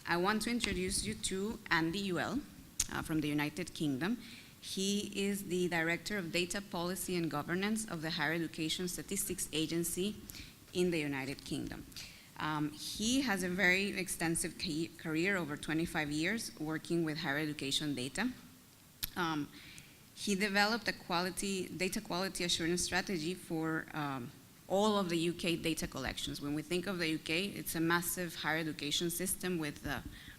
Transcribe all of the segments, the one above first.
I want to introduce you to Andy Youell from the United Kingdom. He is the Director of Data Policy and Governance of the Higher Education Statistics Agency in the United Kingdom. He has a very extensive career, over 25 years, working with higher education data. He developed a data quality assurance strategy for all of the UK data collections. When we think of the UK, it's a massive higher education system with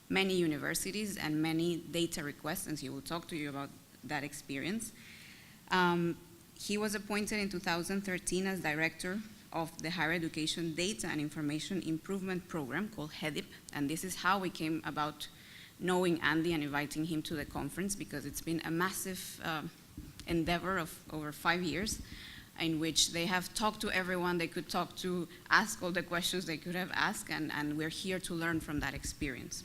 many universities and many data requests, and he will talk to you about that experience. He was appointed in 2013 as Director of the Higher Education Data and Information Improvement Program called HEDIP, and this is how we came about knowing Andy and inviting him to the conference, because it's been a massive endeavor of over 5 years in which they have talked to everyone they could talk to, ask all the questions they could have asked, and we're here to learn from that experience.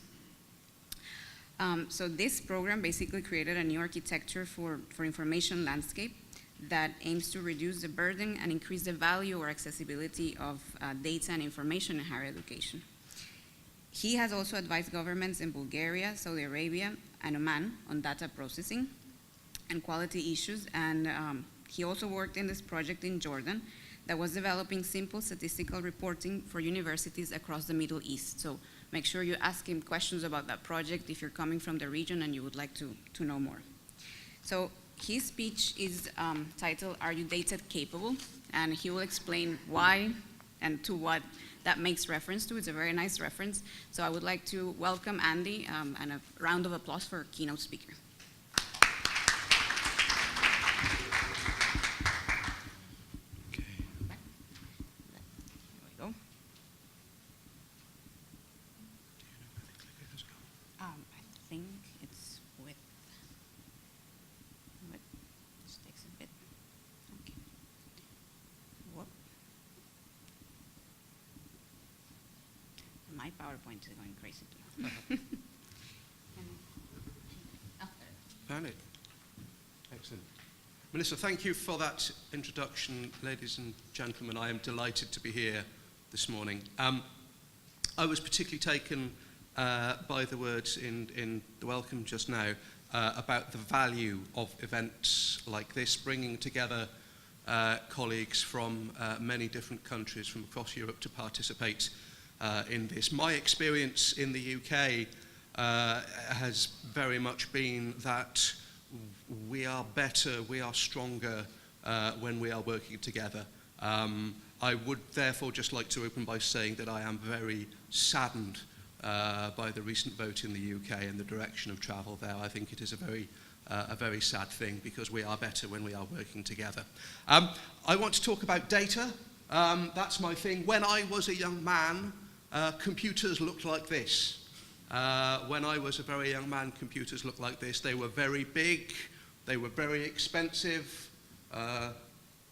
So this program basically created a new architecture for information landscape that aims to reduce the burden and increase the value or accessibility of data and information in higher education. He has also advised governments in Bulgaria, Saudi Arabia, and Oman on data processing and quality issues, and he also worked in this project in Jordan that was developing simple statistical reporting for universities across the Middle East. So make sure you ask him questions about that project if you're coming from the region and you would like to know more. So his speech is titled, "Are You Data Capable?" And he will explain why and to what that makes reference to. It's a very nice reference. So I would like to welcome Andy, and a round of applause for our keynote speaker. I think it's with, this takes a bit, okay. Whoop. My PowerPoint is going crazy too. Found it. Excellent. Melissa, thank you for that introduction, ladies and gentlemen. I am delighted to be here this morning. I was particularly taken by the words in the welcome just now about the value of events like this, bringing together colleagues from many different countries from across Europe to participate in this. My experience in the UK has very much been that we are better, we are stronger when we are working together. I would therefore just like to open by saying that I am very saddened by the recent vote in the UK and the direction of travel there. I think it is a very sad thing, because we are better when we are working together. I want to talk about data. That's my thing. When I was a young man, computers looked like this. When I was a very young man, computers looked like this. They were very big. They were very expensive.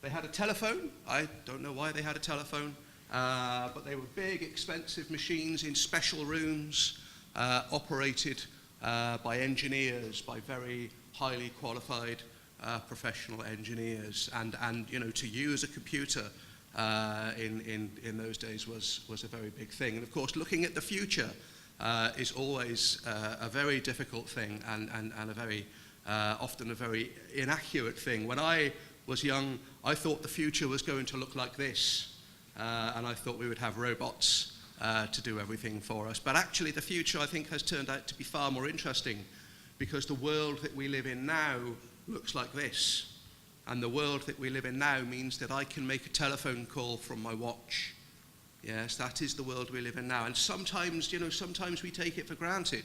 They had a telephone. I don't know why they had a telephone. But they were big, expensive machines in special rooms, operated by engineers, by very highly qualified professional engineers. And you know, to use a computer in those days was a very big thing. And of course, looking at the future is always a very difficult thing, and a very often a very inaccurate thing. When I was young, I thought the future was going to look like this. And I thought we would have robots to do everything for us. But actually the future, I think, has turned out to be far more interesting, because the world that we live in now looks like this. And the world that we live in now means that I can make a telephone call from my watch. Yes, that is the world we live in now. And sometimes, you know, sometimes we take it for granted,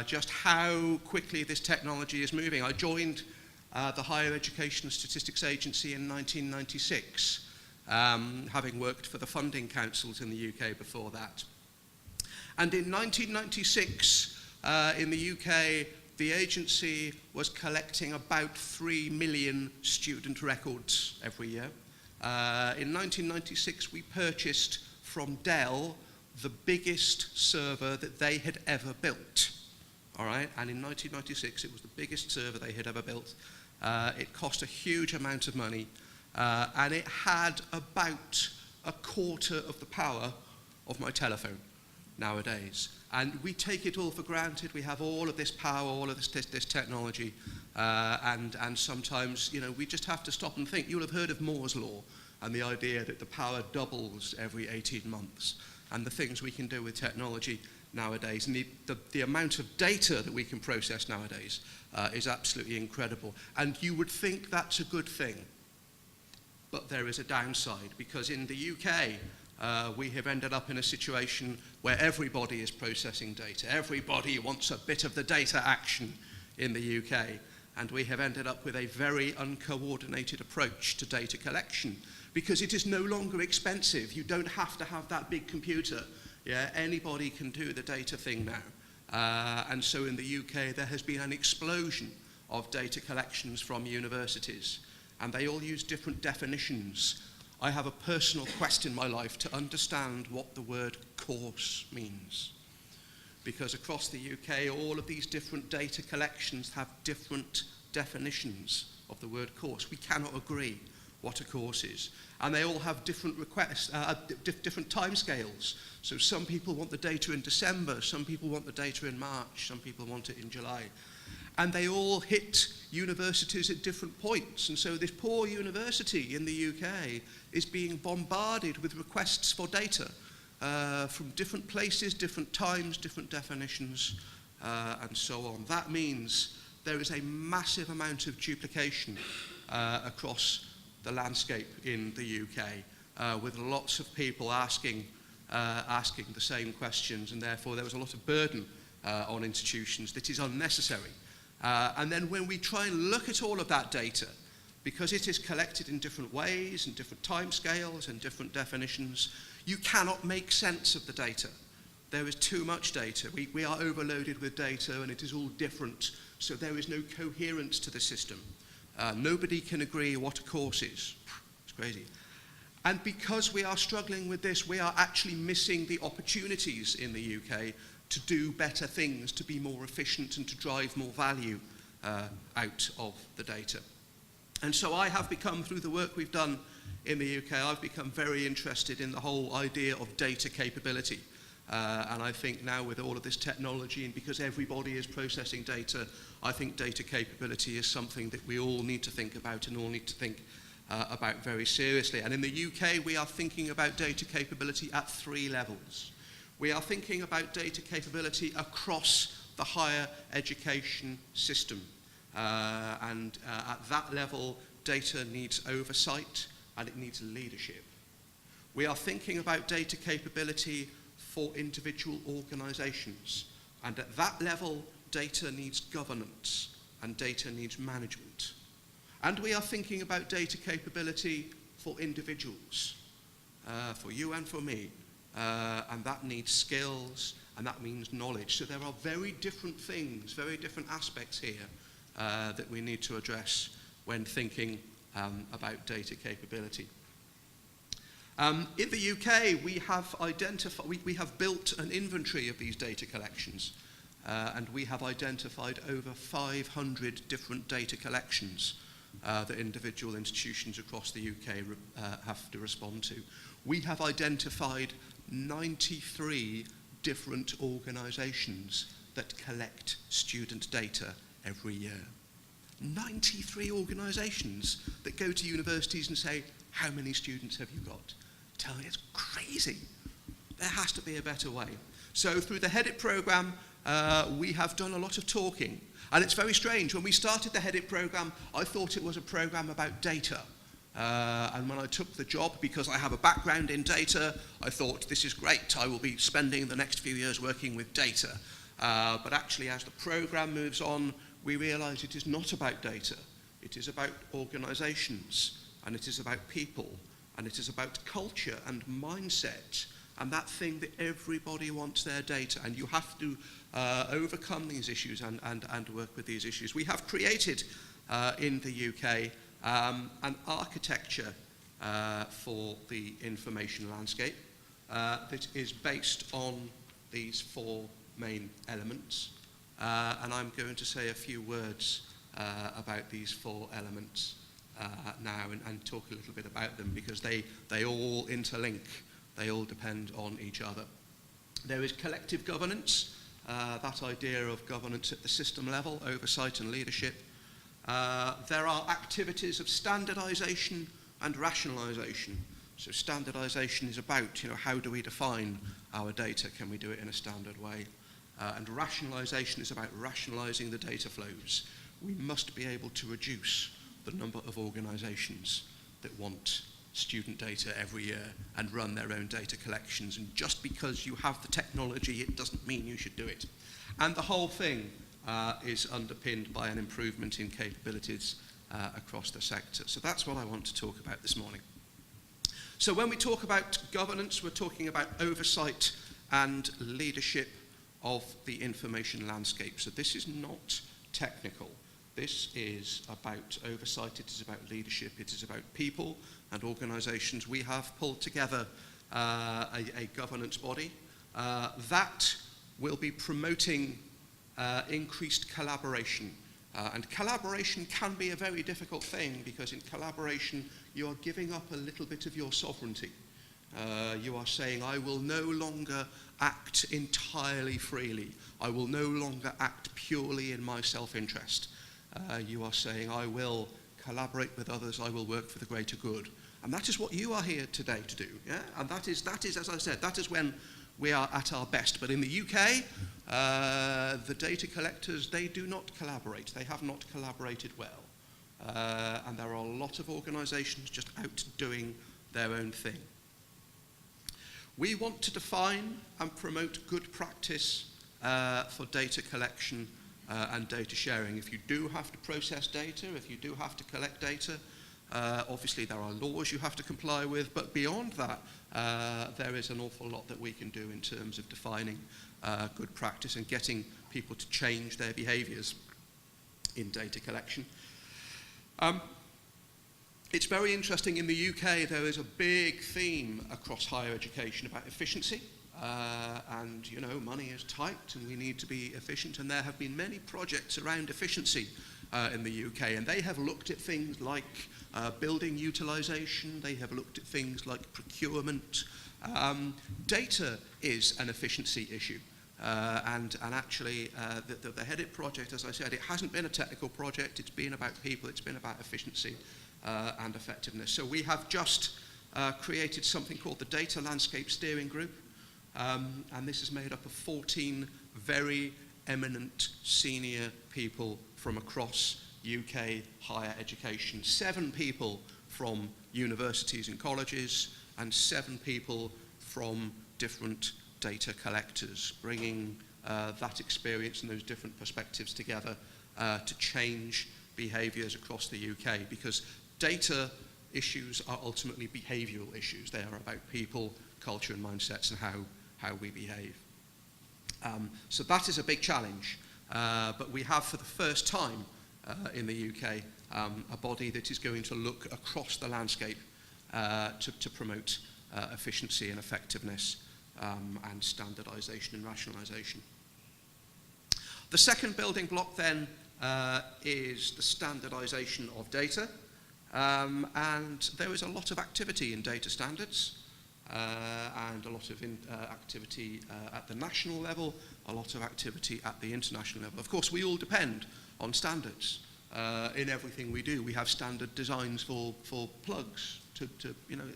just how quickly this technology is moving. I joined the Higher Education Statistics Agency in 1996. Having worked for the funding councils in the UK before that. And in 1996, in the UK, the agency was collecting about 3 million student records every year. In 1996, we purchased from Dell the biggest server that they had ever built. All right? And in 1996, it was the biggest server they had ever built. It cost a huge amount of money. And it had about a quarter of the power of my telephone. nowadays. And we take it all for granted. We have all of this power, all of this technology, and sometimes, we just have to stop and think. You'll have heard of Moore's Law and the idea that the power doubles every 18 months, and the things we can do with technology nowadays, and the amount of data that we can process nowadays is absolutely incredible. And you would think that's a good thing, but there is a downside, because in the UK, we have ended up in a situation where everybody is processing data. Everybody wants a bit of the data action in the UK, and we have ended up with a very uncoordinated approach to data collection, because it is no longer expensive. You don't have to have that big computer. Yeah, anybody can do the data thing now. And so in the UK, there has been an explosion of data collections from universities, and they all use different definitions. I have a personal quest in my life to understand what the word course means, because across the UK, all of these different data collections have different definitions of the word course. We cannot agree what a course is. And they all have different requests, different timescales. So some people want the data in December, some people want the data in March, some people want it in July. And they all hit universities at different points. And so this poor university in the UK is being bombarded with requests for data from different places, different times, different definitions, and so on. That means there is a massive amount of duplication across the landscape in the UK, with lots of people asking the same questions, and therefore there was a lot of burden on institutions that is unnecessary. And then when we try and look at all of that data, because it is collected in different ways and different timescales and different definitions, you cannot make sense of the data. There is too much data. We are overloaded with data, and it is all different, so there is no coherence to the system. Nobody can agree what a course is. It's crazy. And because we are struggling with this, we are actually missing the opportunities in the UK to do better things, to be more efficient, and to drive more value out of the data. And so I have become, through the work we've done in the UK, I've become very interested in the whole idea of data capability. And I think now with all of this technology, and because everybody is processing data, I think data capability is something that we all need to think about, and all need to think about very seriously. And in the UK, we are thinking about data capability at 3 levels. We are thinking about data capability across the higher education system. And at that level, data needs oversight, and it needs leadership. We are thinking about data capability for individual organizations. And at that level, data needs governance, and data needs management. And we are thinking about data capability for individuals, for you and for me. And that needs skills, and that means knowledge. So there are very different things, very different aspects here that we need to address when thinking about data capability. In the UK, we have built an inventory of these data collections, and we have identified over 500 different data collections that individual institutions across the UK have to respond to. We have identified 93 different organisations that collect student data every year. 93 organisations that go to universities and say, how many students have you got? Tell me, it's crazy. There has to be a better way. So through the HEDIT programme, we have done a lot of talking. And it's very strange. When we started the HEDIT programme, I thought it was a programme about data. And when I took the job, because I have a background in data, I thought, this is great. I will be spending the next few years working with data. But actually, as the programme moves on, we realise it is not about data. It is about organisations, and it is about people, and it is about culture and mindset, and that thing that everybody wants their data, and you have to overcome these issues and work with these issues. We have created in the UK an architecture for the information landscape that is based on these 4 main elements. And I'm going to say a few words about these 4 elements now and talk a little bit about them, because they all interlink, they all depend on each other. There is collective governance, that idea of governance at the system level, oversight and leadership. There are activities of standardization and rationalization. So standardization is about, how do we define our data? Can we do it in a standard way? And rationalization is about rationalizing the data flows. We must be able to reduce the number of organizations that want student data every year and run their own data collections. And just because you have the technology, it doesn't mean you should do it. And the whole thing is underpinned by an improvement in capabilities across the sector. So that's what I want to talk about this morning. So when we talk about governance, we're talking about oversight and leadership of the information landscape. So this is not technical. This is about oversight, it is about leadership, it is about people and organizations. We have pulled together a governance body that will be promoting increased collaboration. And collaboration can be a very difficult thing, because in collaboration you are giving up a little bit of your sovereignty. You are saying, I will no longer act entirely freely. I will no longer act purely in my self-interest. You are saying, I will collaborate with others, I will work for the greater good. And that is what you are here today to do. Yeah? And that is, as I said, that is when we are at our best. But in the UK, the data collectors, they do not collaborate. They have not collaborated well. And there are a lot of organizations just out doing their own thing. We want to define and promote good practice for data collection and data sharing. If you do have to process data, if you do have to collect data, obviously there are laws you have to comply with, but beyond that, there is an awful lot that we can do in terms of defining good practice and getting people to change their behaviors in data collection. It's very interesting, in the UK there is a big theme across higher education about efficiency. And money is tight and we need to be efficient, and there have been many projects around efficiency in the UK, and they have looked at things like building utilization, they have looked at things like procurement. Data is an efficiency issue, and actually the Headed project, as I said, it hasn't been a technical project, it's been about people, it's been about efficiency and effectiveness. So we have just created something called the Data Landscape Steering Group. And this is made up of 14 very eminent senior people from across UK higher education, 7 people from universities and colleges, and 7 people from different data collectors, bringing that experience and those different perspectives together to change behaviours across the UK, because data issues are ultimately behavioural issues. They are about people, culture and mindsets, and how we behave. So that is a big challenge, but we have for the first time in the UK a body that is going to look across the landscape to promote efficiency and effectiveness and standardization and rationalization. The second building block then is the standardization of data, and there is a lot of activity in data standards. And a lot of activity at the national level, a lot of activity at the international level. Of course, we all depend on standards in everything we do. We have standard designs for plugs,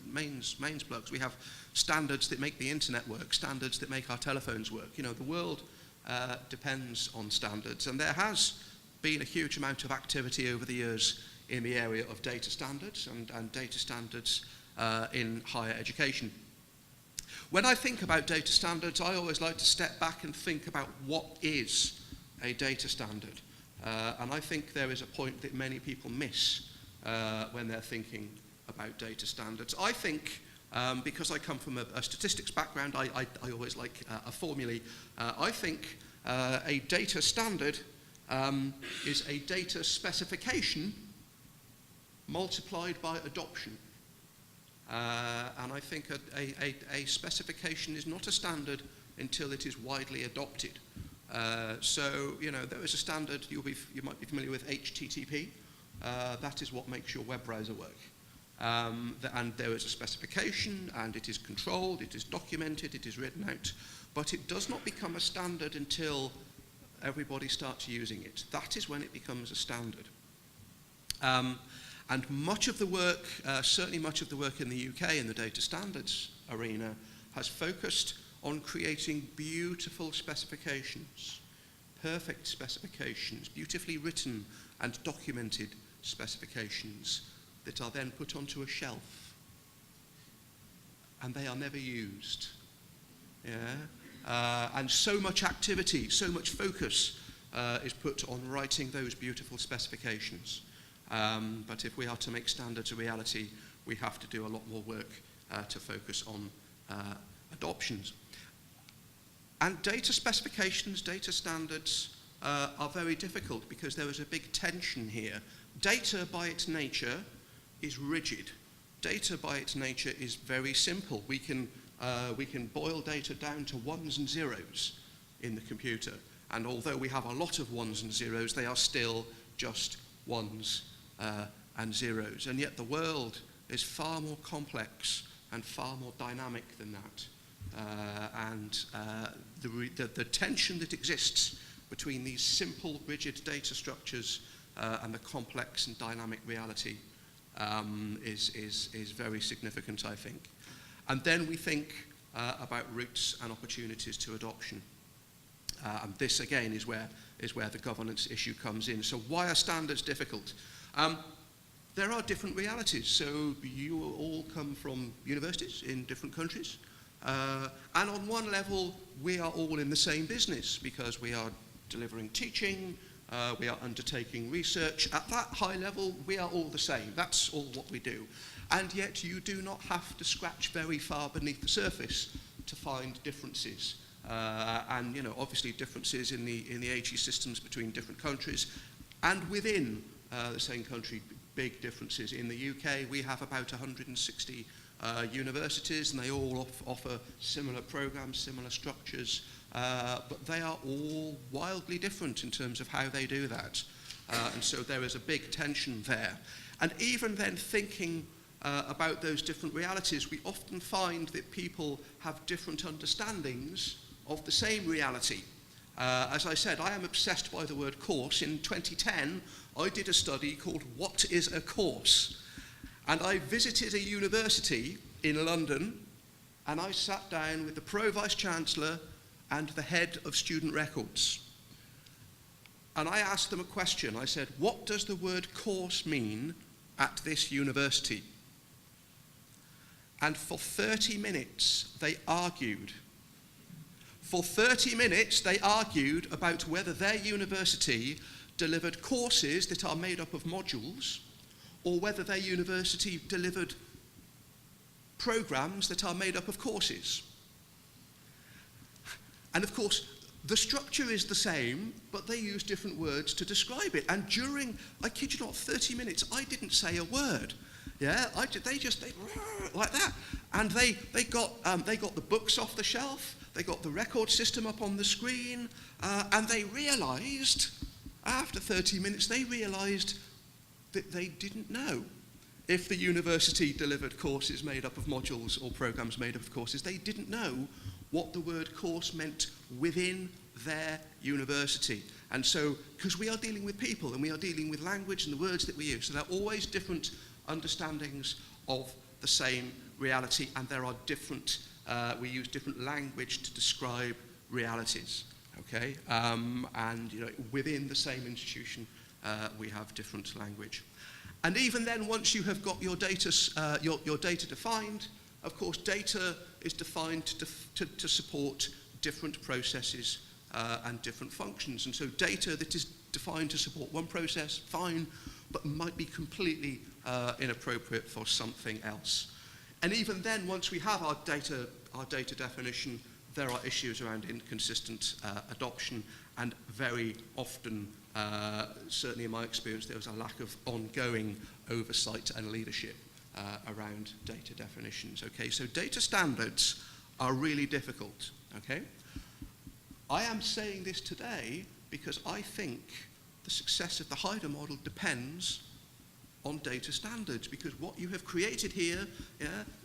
mains plugs. We have standards that make the internet work, standards that make our telephones work. The world depends on standards, and there has been a huge amount of activity over the years in the area of data standards and data standards in higher education. When I think about data standards, I always like to step back and think about what is a data standard. And I think there is a point that many people miss when they're thinking about data standards. I think, because I come from a statistics background, I always like a formulae. I think a data standard is a data specification multiplied by adoption. And I think a specification is not a standard until it is widely adopted. So, there is a standard, you might be familiar with HTTP. That is what makes your web browser work. And there is a specification, and it is controlled, it is documented, it is written out. but it does not become a standard until everybody starts using it. That is when it becomes a standard. And much of the work, certainly much of the work in the UK in the data standards arena, has focused on creating beautiful specifications, perfect specifications, beautifully written and documented specifications that are then put onto a shelf. And they are never used. Yeah? And so much activity, so much focus is put on writing those beautiful specifications. But if we are to make standards a reality, we have to do a lot more work to focus on adoptions. And data specifications, data standards are very difficult because there is a big tension here. Data by its nature is rigid. Data by its nature is very simple. We can boil data down to ones and zeros in the computer. And although we have a lot of ones and zeros, they are still just ones and zeros. And yet the world is far more complex and far more dynamic than that. The tension that exists between these simple, rigid data structures and the complex and dynamic reality is very significant, I think. And then we think about routes and opportunities to adoption. And this, again, is where the governance issue comes in. So why are standards difficult? There are different realities. So you all come from universities in different countries. And on one level, we are all in the same business because we are delivering teaching, we are undertaking research. At that high level, we are all the same. That's all what we do. And yet you do not have to scratch very far beneath the surface to find differences. And obviously differences in the AG systems between different countries and within the same country, big differences. In the UK, we have about 160 universities, and they all offer similar programs, similar structures, but they are all wildly different in terms of how they do that. And so there is a big tension there. And even then thinking about those different realities, we often find that people have different understandings of the same reality. As I said, I am obsessed by the word course. In 2010, I did a study called What is a Course? And I visited a university in London, and I sat down with the Pro-Vice-Chancellor and the head of student records. And I asked them a question. I said, what does the word course mean at this university? And for 30 minutes, they argued. For 30 minutes, they argued about whether their university delivered courses that are made up of modules, or whether their university delivered programs that are made up of courses. And of course, the structure is the same, but they use different words to describe it. And during, I kid you not, 30 minutes, I didn't say a word. Yeah, they like that. And they got the books off the shelf, they got the record system up on the screen, and they realized, after 30 minutes, they realized that they didn't know if the university delivered courses made up of modules or programs made up of courses. They didn't know what the word course meant within their university. And so, because we are dealing with people and we are dealing with language and the words that we use, so there are always different understandings of the same reality, and there are different, we use different language to describe realities, okay? And within the same institution, we have different language. And even then, once you have got your data defined, of course, data is defined to support different processes and different functions. And so data that is defined to support one process, fine, but might be completely inappropriate for something else. And even then, once we have our data definition, there are issues around inconsistent adoption, and very often, certainly in my experience, there was a lack of ongoing oversight and leadership around data definitions. Okay, so data standards are really difficult. Okay, I am saying this today because I think the success of the Heida model depends on data standards, because what you have created here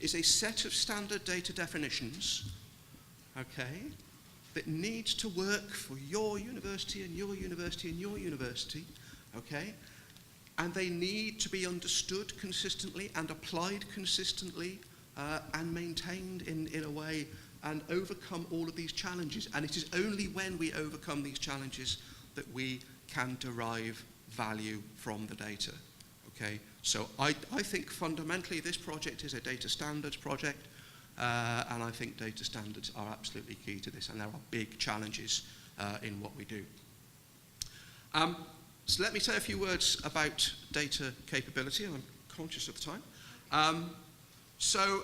is a set of standard data definitions, okay, that needs to work for your university and your university and your university, okay? And they need to be understood consistently and applied consistently and maintained in a way and overcome all of these challenges. And it is only when we overcome these challenges that we can derive value from the data, okay? So I think fundamentally this project is a data standards project, and I think data standards are absolutely key to this, and there are big challenges in what we do. So let me say a few words about data capability, and I'm conscious of the time. So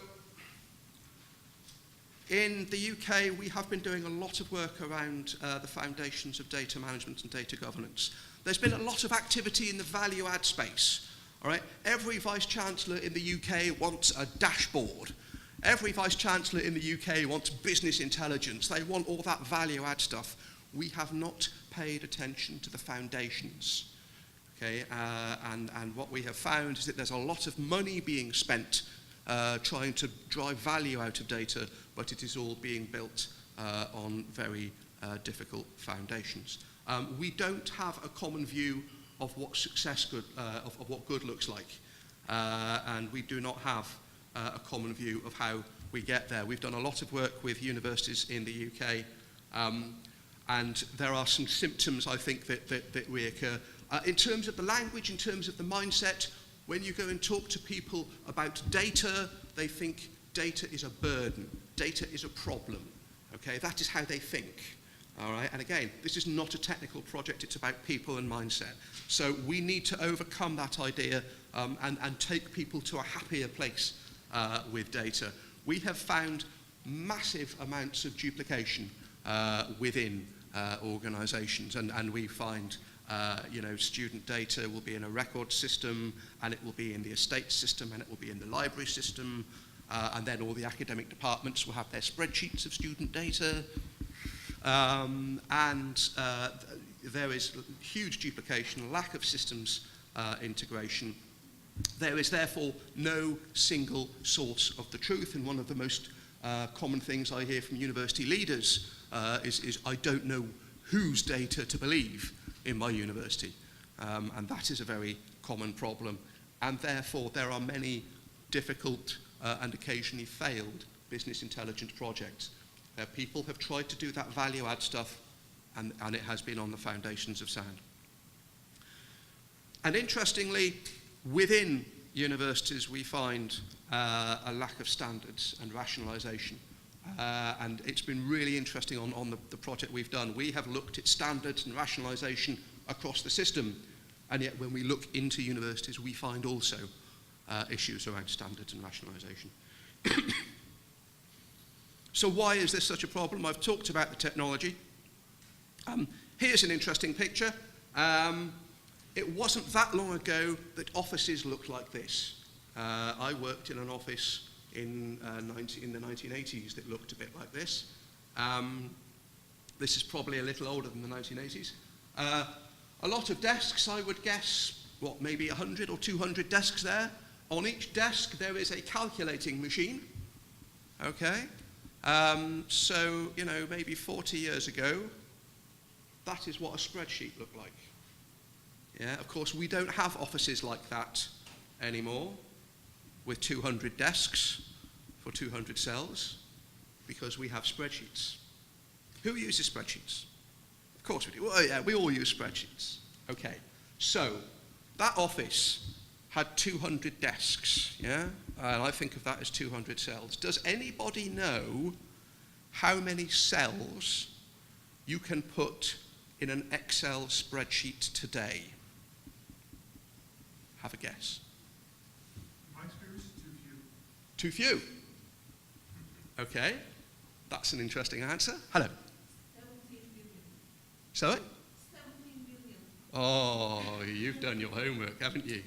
in the UK, we have been doing a lot of work around the foundations of data management and data governance. There's been a lot of activity in the value add space. All right? Every vice-chancellor in the UK wants a dashboard. Every vice-chancellor in the UK wants business intelligence. They want all that value add stuff. We have not paid attention to the foundations. Okay? And what we have found is that there's a lot of money being spent trying to drive value out of data, but it is all being built on very difficult foundations. We don't have a common view of what success good, of what good looks like, and we do not have a common view of how we get there. We've done a lot of work with universities in the UK, and there are some symptoms, I think, that reoccur. In terms of the language, in terms of the mindset, when you go and talk to people about data, they think data is a burden, data is a problem. Okay, that is how they think. All right, and again, this is not a technical project, it's about people and mindset. So we need to overcome that idea and take people to a happier place with data. We have found massive amounts of duplication within organizations, and we find student data will be in a record system, and it will be in the estate system, and it will be in the library system, and then all the academic departments will have their spreadsheets of student data. There is huge duplication, lack of systems integration. There is therefore no single source of the truth, and one of the most common things I hear from university leaders is I don't know whose data to believe in my university. And that is a very common problem. And therefore there are many difficult and occasionally failed business intelligence projects. People have tried to do that value add stuff, and it has been on the foundations of sand. And interestingly, within universities we find a lack of standards and rationalization. And it's been really interesting on the project we've done. We have looked at standards and rationalization across the system, and yet when we look into universities we find also issues around standards and rationalization. So why is this such a problem? I've talked about the technology. Here's an interesting picture. It wasn't that long ago that offices looked like this. I worked in an office in the 1980s that looked a bit like this. This is probably a little older than the 1980s. A lot of desks, I would guess, maybe 100 or 200 desks there. On each desk there is a calculating machine. Okay? So, maybe 40 years ago, that is what a spreadsheet looked like. Yeah, of course, we don't have offices like that anymore, with 200 desks for 200 cells, because we have spreadsheets. Who uses spreadsheets? Of course we do. Well, yeah, we all use spreadsheets. Okay, so that office had 200 desks, yeah? And I think of that as 200 cells. Does anybody know how many cells you can put in an Excel spreadsheet today? Have a guess. My experience, Too too few. few. Okay, that's an interesting answer. Hello. 17 billion. Sorry? 17 billion. Oh, you've done your homework, haven't you?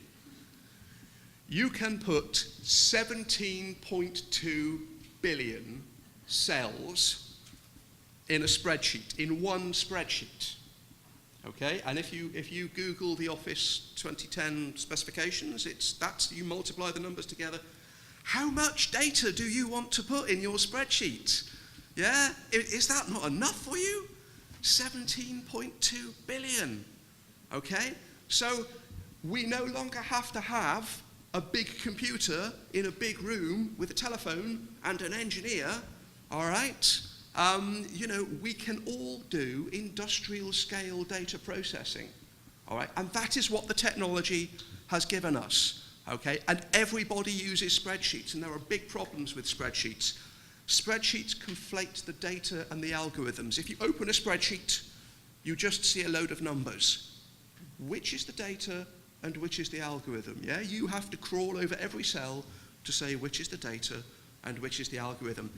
You can put 17.2 billion cells in a spreadsheet, in one spreadsheet. Okay, and if you Google the Office 2010 specifications, you multiply the numbers together. How much data do you want to put in your spreadsheet? Yeah? Is that not enough for you? 17.2 billion. Okay? So we no longer have to have a big computer in a big room with a telephone and an engineer, all right? We can all do industrial scale data processing, all right? And that is what the technology has given us, okay? And everybody uses spreadsheets, and there are big problems with spreadsheets. Spreadsheets conflate the data and the algorithms. If you open a spreadsheet, you just see a load of numbers. Which is the data and which is the algorithm, yeah? You have to crawl over every cell to say which is the data and which is the algorithm.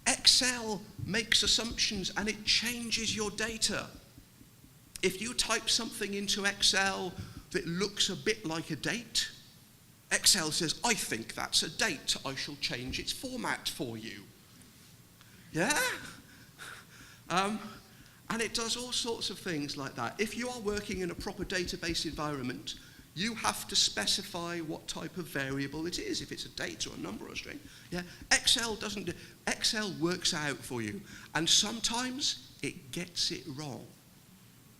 Excel makes assumptions and it changes your data. If you type something into Excel that looks a bit like a date, Excel says, I think that's a date. I shall change its format for you. Yeah? And it does all sorts of things like that. If you are working in a proper database environment, you have to specify what type of variable it is, if it's a date or a number or a string. Yeah? Excel works out for you. And sometimes it gets it wrong.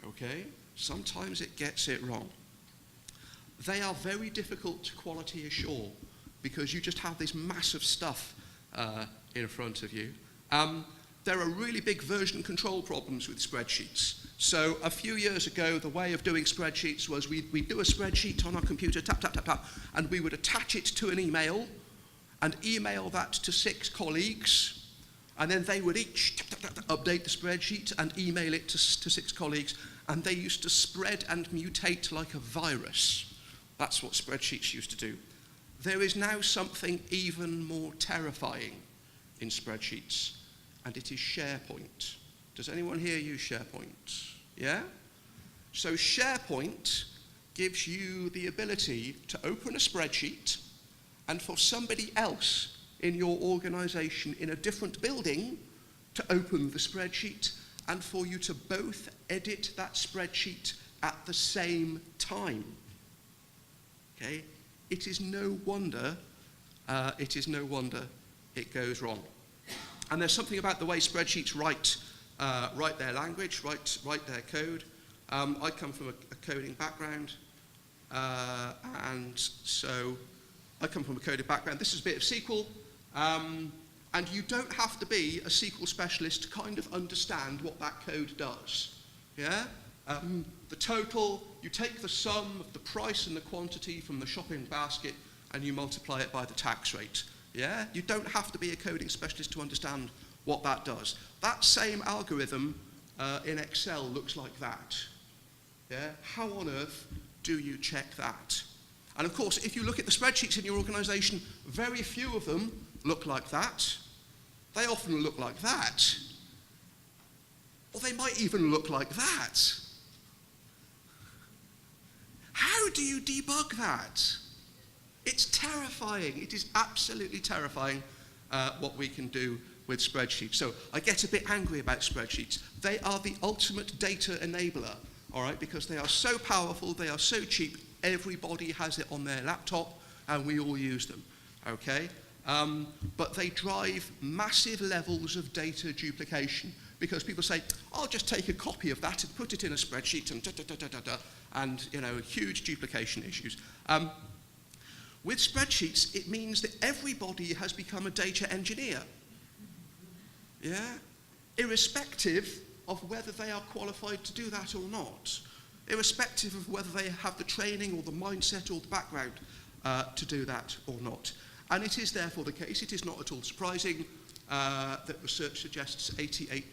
Okay? Sometimes it gets it wrong. They are very difficult to quality assure because you just have this mass of stuff in front of you. There are really big version control problems with spreadsheets. So a few years ago, the way of doing spreadsheets was we'd do a spreadsheet on our computer, tap, tap, tap, tap, and we would attach it to an email and email that to 6 colleagues, and then they would each tap, tap, tap, update the spreadsheet and email it to 6 colleagues, and they used to spread and mutate like a virus. That's what spreadsheets used to do. There is now something even more terrifying in spreadsheets, and it is SharePoint. Does anyone here use SharePoint? Yeah? So SharePoint gives you the ability to open a spreadsheet and for somebody else in your organization in a different building to open the spreadsheet and for you to both edit that spreadsheet at the same time. Okay? It is no wonder it goes wrong. And there's something about the way spreadsheets write their language, write their code. I come from a coding background, and so I come from a coding background. This is a bit of SQL, and you don't have to be a SQL specialist to kind of understand what that code does. Yeah? The total, you take the sum of the price and the quantity from the shopping basket and you multiply it by the tax rate. Yeah? You don't have to be a coding specialist to understand what that does. That same algorithm in Excel looks like that. Yeah? How on earth do you check that? And of course, if you look at the spreadsheets in your organization, very few of them look like that. They often look like that. Or they might even look like that. How do you debug that? It's terrifying. It is absolutely terrifying what we can do with spreadsheets. So I get a bit angry about spreadsheets. They are the ultimate data enabler, all right, because they are so powerful, they are so cheap, everybody has it on their laptop, and we all use them, okay? But they drive massive levels of data duplication because people say, I'll just take a copy of that and put it in a spreadsheet and da-da-da-da-da-da, and, you know, huge duplication issues. With spreadsheets, it means that everybody has become a data engineer. Yeah? Irrespective of whether they are qualified to do that or not. Irrespective of whether they have the training or the mindset or the background to do that or not. And it is therefore the case, it is not at all surprising that research suggests 88%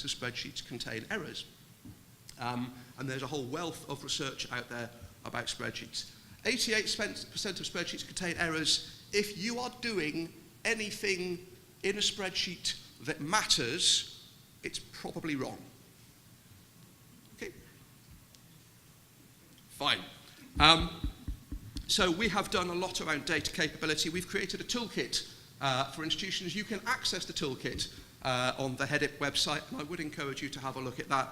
of spreadsheets contain errors. And there's a whole wealth of research out there about spreadsheets. 88% of spreadsheets contain errors. If you are doing anything in a spreadsheet that matters, it's probably wrong. Okay? Fine. So we have done a lot around data capability. We've created a toolkit for institutions. You can access the toolkit on the Heida website, and I would encourage you to have a look at that.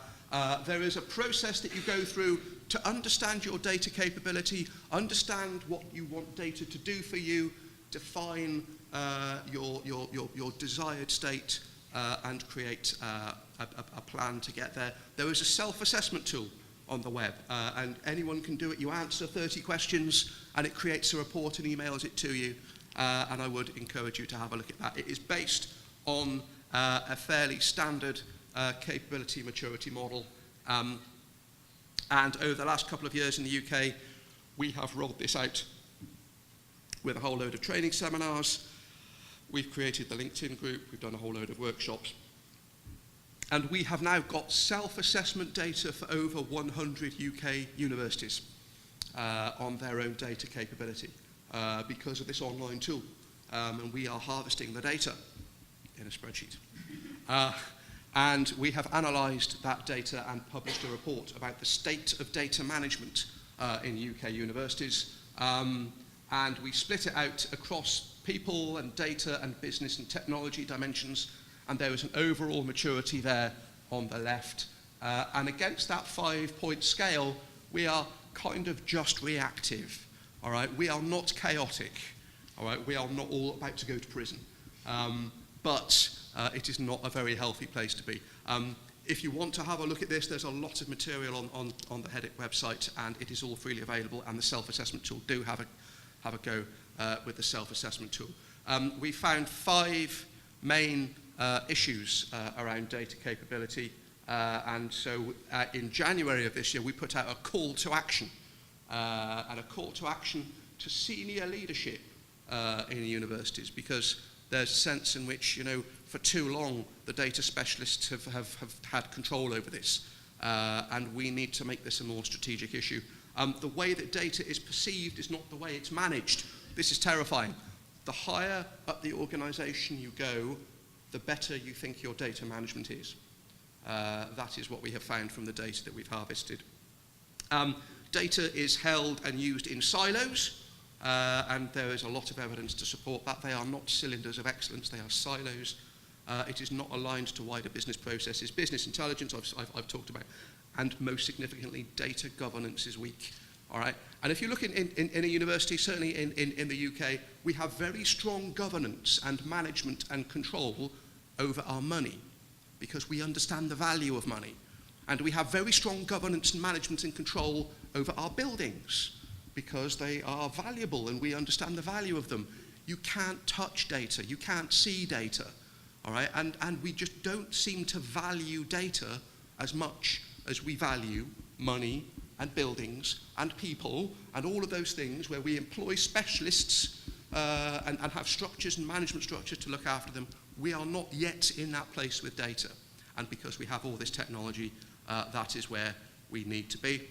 There is a process that you go through to understand your data capability, understand what you want data to do for you, define your desired state, and create a plan to get there. There is a self-assessment tool on the web, and anyone can do it. You answer 30 questions, and it creates a report and emails it to you, and I would encourage you to have a look at that. It is based on a fairly standard capability maturity model, and over the last couple of years in the UK, we have rolled this out with a whole load of training seminars. We've created the LinkedIn group, we've done a whole load of workshops. And we have now got self-assessment data for over 100 UK universities on their own data capability because of this online tool. And we are harvesting the data in a spreadsheet. And we have analysed that data and published a report about the state of data management in UK universities. And we split it out across people and data and business and technology dimensions, and there is an overall maturity there on the left. And against that 5-point scale, we are kind of just reactive, all right? We are not chaotic, all right? We are not all about to go to prison. But it is not a very healthy place to be. If you want to have a look at this, there's a lot of material on the Heida website, and it is all freely available, and the self-assessment tool do have a go with the self-assessment tool. We found 5 main issues around data capability, and so in January of this year we put out a call to action, and a call to action to senior leadership in universities, because there's a sense in which, you know, for too long the data specialists have had control over this, and we need to make this a more strategic issue. The way that data is perceived is not the way it's managed. This is terrifying. The higher up the organisation you go, the better you think your data management is. That is what we have found from the data that we've harvested. Data is held and used in silos, and there is a lot of evidence to support that. They are not cylinders of excellence, they are silos. It is not aligned to wider business processes. Business intelligence, I've talked about, and most significantly, data governance is weak. All right? And if you look in a university, certainly in the UK, we have very strong governance and management and control over our money, because we understand the value of money. And we have very strong governance and management and control over our buildings, because they are valuable and we understand the value of them. You can't touch data, you can't see data, all right? And we just don't seem to value data as much as we value money and buildings and people and all of those things where we employ specialists and have structures and management structures to look after them. We are not yet in that place with data. And because we have all this technology, that is where we need to be.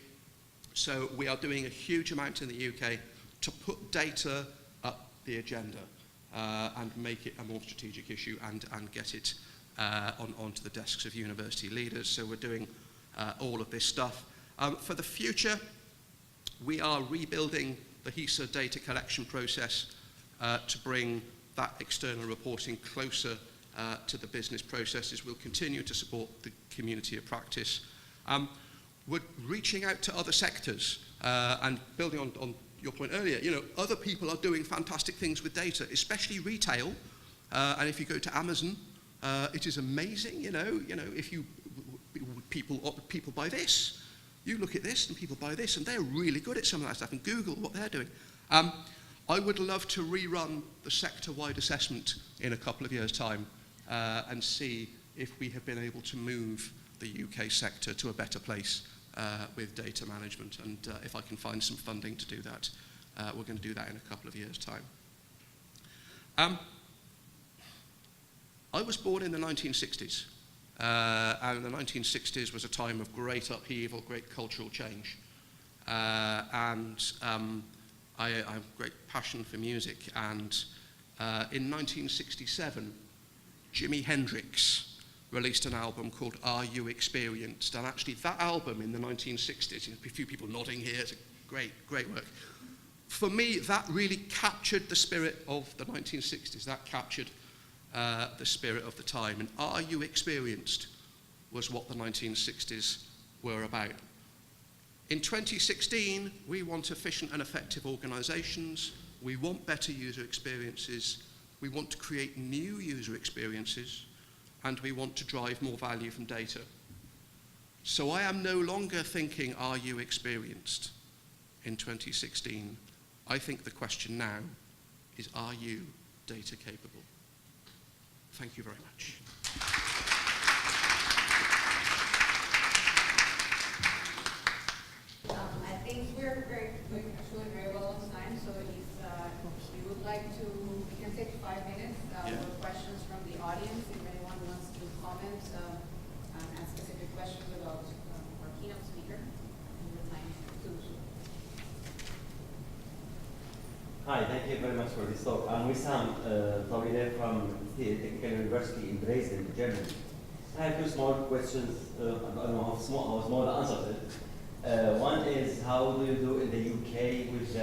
So we are doing a huge amount in the UK to put data up the agenda and make it a more strategic issue and get it onto the desks of university leaders. So we're doing all of this stuff. For the future, we are rebuilding the HESA data collection process to bring that external reporting closer to the business processes. We'll continue to support the community of practice. We're reaching out to other sectors and building on your point earlier, you know, other people are doing fantastic things with data, especially retail. And if you go to Amazon, it is amazing, you know, if people buy this. You look at this and people buy this, and they're really good at some of that stuff, and Google what they're doing. I would love to rerun the sector-wide assessment in a couple of years' time and see if we have been able to move the UK sector to a better place with data management. And if I can find some funding to do that, we're going to do that in a couple of years' time. I was born in the 1960s. And the 1960s was a time of great upheaval, great cultural change. And I have great passion for music. And in 1967, Jimi Hendrix released an album called Are You Experienced? And actually that album in the 1960s, a few people nodding here, it's a great work. For me, that really captured the spirit of the 1960s. That captured the spirit of the time. And Are You Experienced was what the 1960s were about. In 2016, we want efficient and effective organizations. We want better user experiences. We want to create new user experiences. and we want to drive more value from data. So I am no longer thinking, are you experienced in 2016? I think the question now is, are you data capable? Thank you very much. I think we're actually very well on time, so if you would like to, we can take 5 minutes for questions from the audience. If anyone wants to comment and specific questions about our keynote speaker, the time to. Hi, thank you very much for this talk. I'm Wissam Tawile from the Technical University in Dresden, Germany. I have 2 small questions. I don't know how small the answer is. One is, how do you do in the UK with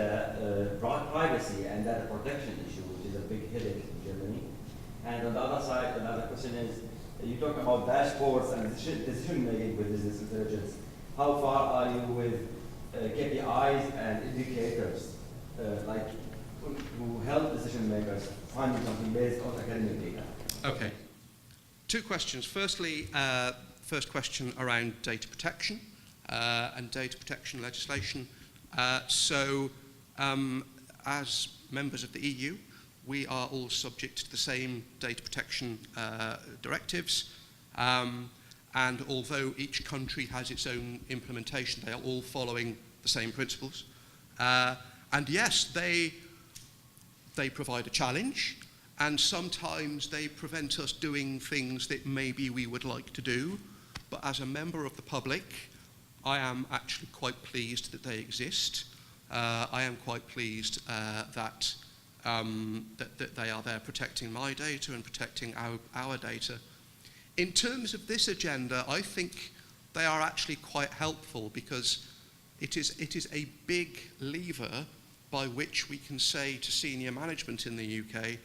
privacy and data protection issue, which is a big headache in Germany? And on the other side, another question is, you talk about dashboards and decision making with business intelligence. How far are you with KPIs and indicators, like to help decision makers finding something based on academic data? Okay. 2 questions. Firstly, first question around data protection and data protection legislation. As members of the EU, we are all subject to the same data protection directives. And although each country has its own implementation, they are all following the same principles. And yes, they provide a challenge, and sometimes they prevent us doing things that maybe we would like to do. But as a member of the public, I am actually quite pleased that they exist. I am quite pleased that they are there protecting my data and protecting our data. In terms of this agenda, I think they are actually quite helpful, because it is a big lever by which we can say to senior management in the UK,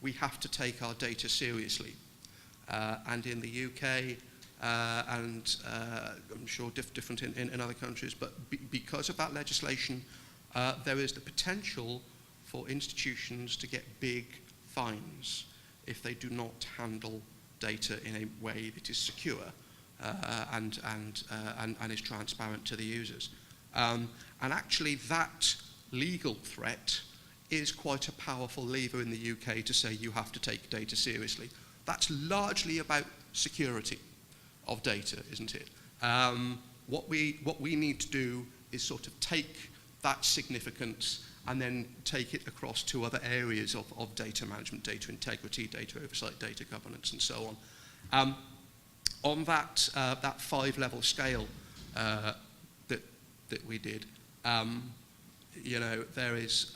we have to take our data seriously. And in the UK, and I'm sure different in other countries, but because of that legislation, there is the potential for institutions to get big fines if they do not handle data in a way that is secure and is transparent to the users. And actually that legal threat is quite a powerful lever in the UK to say you have to take data seriously. That's largely about security of data, isn't it? What we need to do is sort of take that significance and then take it across to other areas of data management, data integrity, data oversight, data governance, and so on. On that 5-level scale that we did, there is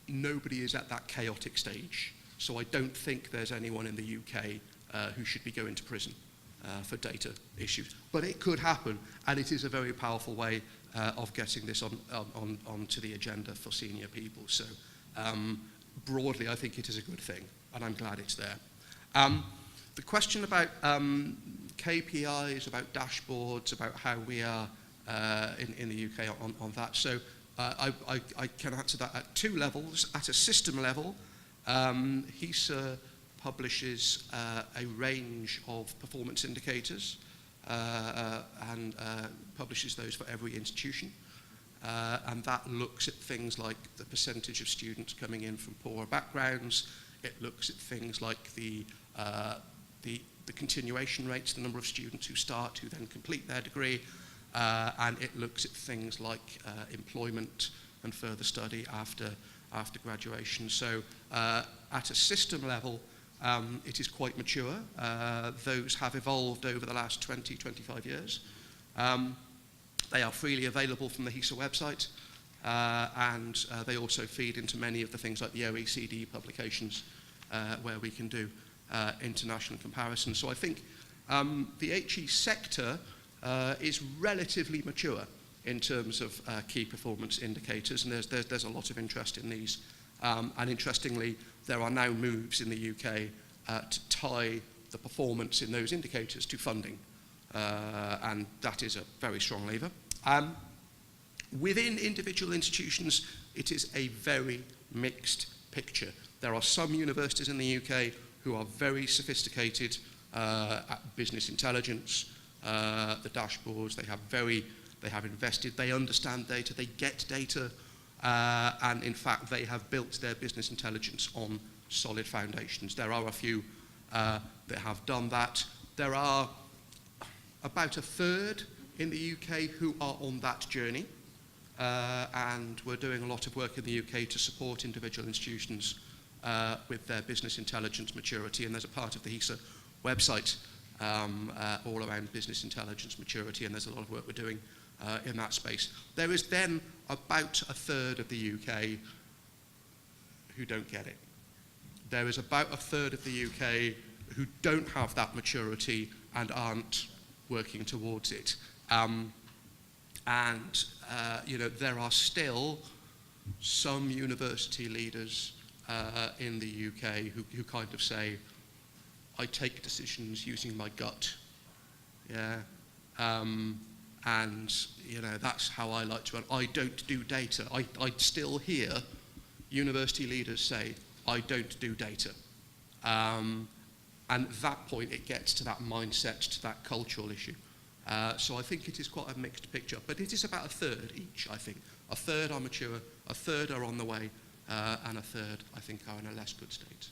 nobody is at that chaotic stage. So I don't think there's anyone in the UK who should be going to prison for data issues. But it could happen, and it is a very powerful way of getting this onto the agenda for senior people. So broadly, I think it is a good thing, and I'm glad it's there. The question about KPIs, about dashboards, about how we are in the UK on that. So I can answer that at 2 levels. At a system level, HISA publishes a range of performance indicators and publishes those for every institution. And that looks at things like the percentage of students coming in from poorer backgrounds. It looks at things like the continuation rates, the number of students who start, who then complete their degree. And it looks at things like employment and further study after graduation. So at a system level, it is quite mature. Those have evolved over the last 20, 25 years. They are freely available from the HISA website, and they also feed into many of the things like the OECD publications where we can do international comparisons. So I think the HE sector is relatively mature in terms of key performance indicators, and there's a lot of interest in these. And interestingly, there are now moves in the UK to tie the performance in those indicators to funding, and that is a very strong lever. Within individual institutions, it is a very mixed picture. There are some universities in the UK who are very sophisticated at business intelligence, the dashboards. They have invested, they understand data, they get data, and in fact they have built their business intelligence on solid foundations. There are a few that have done that. There are about a third in the UK who are on that journey, and we're doing a lot of work in the UK to support individual institutions with their business intelligence maturity, and there's a part of the HESA website all around business intelligence maturity, and there's a lot of work we're doing in that space. There is then about a third of the UK who don't get it. There is about a third of the UK who don't have that maturity and aren't working towards it. There are still some university leaders in the UK who kind of say, I take decisions using my gut. Yeah. That's how I like to run. I don't do data. I still hear university leaders say, I don't do data. And at that point, it gets to that mindset, to that cultural issue. So I think it is quite a mixed picture. But it is about a third each, I think. A third are mature, a third are on the way, and a third, I think, are in a less good state.